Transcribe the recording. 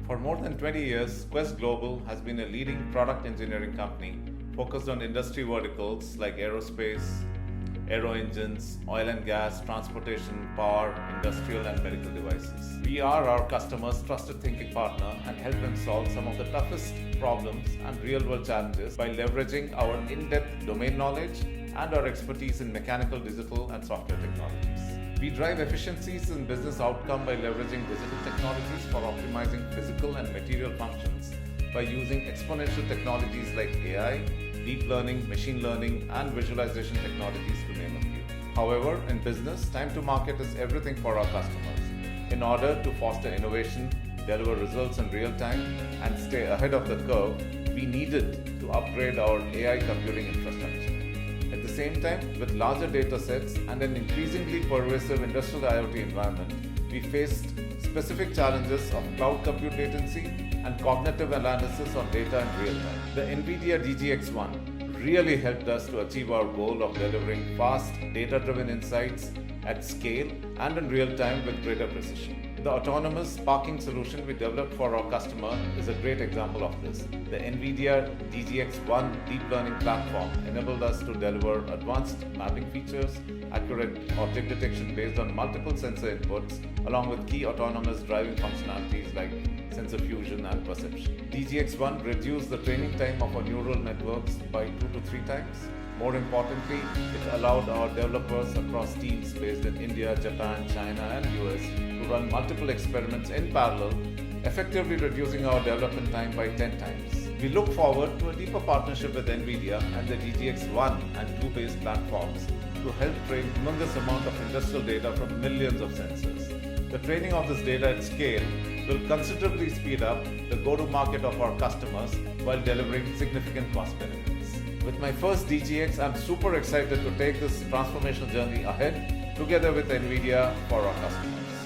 For more than 20 years, Quest Global has been a leading product engineering company focused on industry verticals like aerospace, aero engines, oil and gas, transportation, power, industrial, and medical devices. We are our customers' trusted thinking partner and help them solve some of the toughest problems and real world challenges by leveraging our in depth domain knowledge and our expertise in mechanical, digital, and software technologies. We drive efficiencies in business outcome by leveraging digital technologies for optimizing physical and material functions by using exponential technologies like AI, deep learning, machine learning, and visualization technologies to name a few. However, in business, time to market is everything for our customers. In order to foster innovation, deliver results in real time, and stay ahead of the curve, we needed to upgrade our AI computing infrastructure. At the same time, with larger data sets and an increasingly pervasive industrial IoT environment, we faced specific challenges of cloud compute latency and cognitive analysis on data in real time. The NVIDIA DGX-1 really helped us to achieve our goal of delivering fast, data-driven insights at scale and in real time with greater precision. The autonomous parking solution we developed for our customer is a great example of this. The NVIDIA DGX-1 deep learning platform enabled us to deliver advanced mapping features, accurate object detection based on multiple sensor inputs, along with key autonomous driving functionalities like sensor fusion and perception. DGX-1 reduced the training time of our neural networks by 2 to 3 times. More importantly, it allowed our developers across teams based in India, Japan, China, and US to run multiple experiments in parallel, effectively reducing our development time by 10 times. We look forward to a deeper partnership with NVIDIA and the DGX-1 and 2 based platforms to help train humongous amount of industrial data from millions of sensors. The training of this data at scale will considerably speed up the go-to-market of our customers while delivering significant cost benefits. With my first DGX, I'm super excited to take this transformational journey ahead together with NVIDIA for our customers.